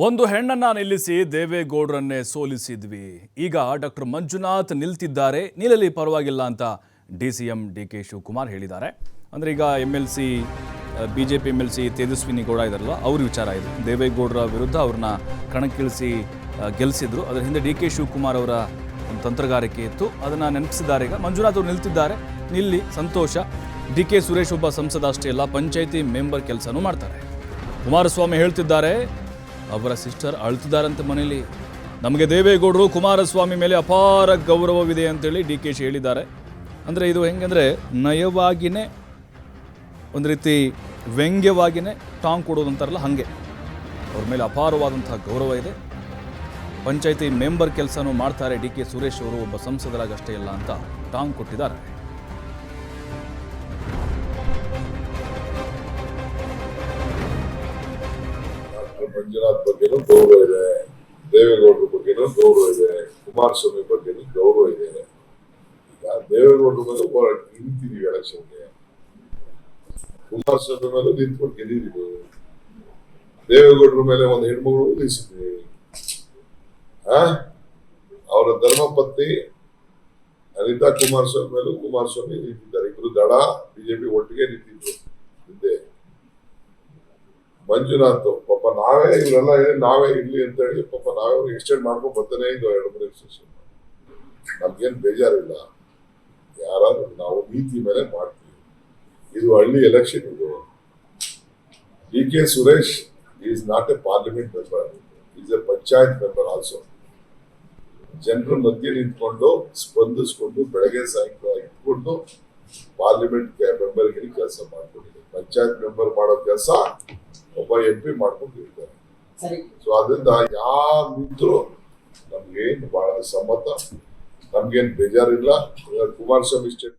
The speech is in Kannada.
ಒಂದು ಹೆಣ್ಣನ್ನ ನಿಲ್ಲಿಸಿ ದೇವೇಗೌಡರನ್ನೇ ಸೋಲಿಸಿದ್ವಿ. ಈಗ ಡಾಕ್ಟರ್ ಮಂಜುನಾಥ್ ನಿಲ್ತಿದ್ದಾರೆ, ನಿಲ್ಲಲಿ ಪರವಾಗಿಲ್ಲ ಅಂತ ಡಿಸಿಎಂ ಡಿಕೆ ಶಿವಕುಮಾರ್ ಹೇಳಿದ್ದಾರೆ. ಅಂದರೆ ಈಗ MLC BJP MLC Tejaswini Gowda ಇದಾರಲ್ಲ, ಅವ್ರ ವಿಚಾರ ಇದು. ದೇವೇಗೌಡರ ವಿರುದ್ಧ ಅವ್ರನ್ನ ಕಣಕ್ಕಿಳಿಸಿ ಗೆಲ್ಲಿಸಿದ್ರು. ಅದರ ಹಿಂದೆ ಡಿಕೆ ಶಿವಕುಮಾರ್ ಅವರ ಒಂದು ತಂತ್ರಗಾರಿಕೆ ಇತ್ತು, ಅದನ್ನು ನೆನಪಿಸಿದ್ದಾರೆ. ಈಗ ಮಂಜುನಾಥ್ ಅವರು ನಿಲ್ತಿದ್ದಾರೆ, ನಿಲ್ಲಿ ಸಂತೋಷ. ಡಿಕೆ ಸುರೇಶ್ ಒಬ್ಬ ಸಂಸದ ಅಷ್ಟೇ ಅಲ್ಲ, ಪಂಚಾಯಿತಿ ಮೆಂಬರ್ ಕೆಲಸನೂ ಮಾಡ್ತಾರೆ. ಕುಮಾರಸ್ವಾಮಿ ಹೇಳ್ತಿದ್ದಾರೆ, ಅವರ ಸಿಸ್ಟರ್ ಅಳ್ತಿದ್ದಾರಂತೆ ಮನೆಯಲ್ಲಿ. ನಮಗೆ ದೇವೇಗೌಡರು ಕುಮಾರಸ್ವಾಮಿ ಮೇಲೆ ಅಪಾರ ಗೌರವವಿದೆ ಅಂತೇಳಿ DK ಹೇಳಿದ್ದಾರೆ. ಅಂದರೆ ಇದು ಹೆಂಗಂದರೆ ನಯವಾಗಿಯೇ ಒಂದು ರೀತಿ ವ್ಯಂಗ್ಯವಾಗಿಯೇ ಟಾಂಗ್ ಕೊಡೋದು ಅಂತಾರಲ್ಲ, ಹಾಗೆ ಅವ್ರ ಮೇಲೆ ಅಪಾರವಾದಂತಹ ಗೌರವ ಇದೆ. ಪಂಚಾಯಿತಿ ಮೆಂಬರ್ ಕೆಲಸನೂ ಮಾಡ್ತಾರೆ DK ಸುರೇಶ್ ಅವರು, ಒಬ್ಬ ಸಂಸದರಾಗಷ್ಟೇ ಇಲ್ಲ ಅಂತ ಟಾಂಗ್ ಕೊಟ್ಟಿದ್ದಾರೆ. ಮಂಜುನಾಥ್ ಬಗ್ಗೆನೂ ಗೌರವ ಇದೆ, ದೇವೇಗೌಡರ ಬಗ್ಗೆನೂ ಗೌರವ ಇದೆ, ಕುಮಾರಸ್ವಾಮಿ ಬಗ್ಗೆನೂ ಗೌರವ ಇದೆ. ಈಗ ದೇವೇಗೌಡರ ಮೇಲೆ ನಿಂತಿದೀವಿ ಎಲೆಕ್ಷನ್ಗೆ, ಕುಮಾರಸ್ವಾಮಿ ಮೇಲೆ ನಿಂತ್ಕೊಂಡು ಗೆದ್ದಿದ್ದೀವಿ, ದೇವೇಗೌಡರ ಮೇಲೆ ಒಂದು ಹೆಣ್ಮಗಳು ನಿಲ್ಲಿಸಿದ್ವಿ. ಅವರ ಧರ್ಮಪತ್ನಿ ಅನಿತಾ ಕುಮಾರಸ್ವಾಮಿ ಮೇಲೂ ಕುಮಾರಸ್ವಾಮಿ ನಿಂತಿದ್ದಾರೆ. ಇಬ್ರು ದಡ ಬಿಜೆಪಿ ಒಟ್ಟಿಗೆ ನಿಂತಿದ್ರು ಹಿಂದೆ. ಮಂಜುನಾಥ್ ಪಾಪ ನಾವೇ ಇವರೆಲ್ಲ ಹೇಳಿ ನಾವೇ ಇರ್ಲಿ ಅಂತ ಹೇಳಿ ಪಾಪ ನಾವೇ ಅವ್ರಿಗೆ ಎಕ್ಸ್ಟೆಂಡ್ ಮಾಡ್ಕೊಂಡು ಬರ್ತಾನೆ ಇದ್ವು 2-3 ಸೆಷನ್. ನಮ್ಗೇನು ಬೇಜಾರಿಲ್ಲ, ಯಾರಾದ್ರೂ ನಾವು ನೀತಿ ಮೇಲೆ ಮಾಡ್ತೀವಿ. ಇದು ಹಳ್ಳಿ ಎಲೆಕ್ಷನ್. ಇದು DK Suresh is not A parliament member, is A panchayat member also. ಜನರ ಮಧ್ಯೆ ನಿಂತ್ಕೊಂಡು ಸ್ಪಂದಿಸ್ಕೊಂಡು ಬೆಳಗ್ಗೆ ಸಾಯಂಕಾಲ ಇಟ್ಕೊಂಡು ಪಾರ್ಲಿಮೆಂಟ್ ಮೆಂಬರ್ಗೆ ಕೆಲಸ ಮಾಡ್ಕೊಂಡಿದ್ದಾರೆ. ಪಂಚಾಯತ್ ಮೆಂಬರ್ ಮಾಡೋ ಕೆಲಸ ಒಬ್ಬ MP ಮಾಡ್ಕೊಂಡಿರ್ತಾರೆ. ಸೊ ಅದರಿಂದ ಯಾರು ನಿಂತರು ನಮ್ಗೇನು ಬಹಳ ಸಮ್ಮತ, ನಮ್ಗೇನು ಬೇಜಾರಿಲ್ಲ. ಕುಮಾರಸ್ವಾಮಿ ಸ್ಟೇಟ್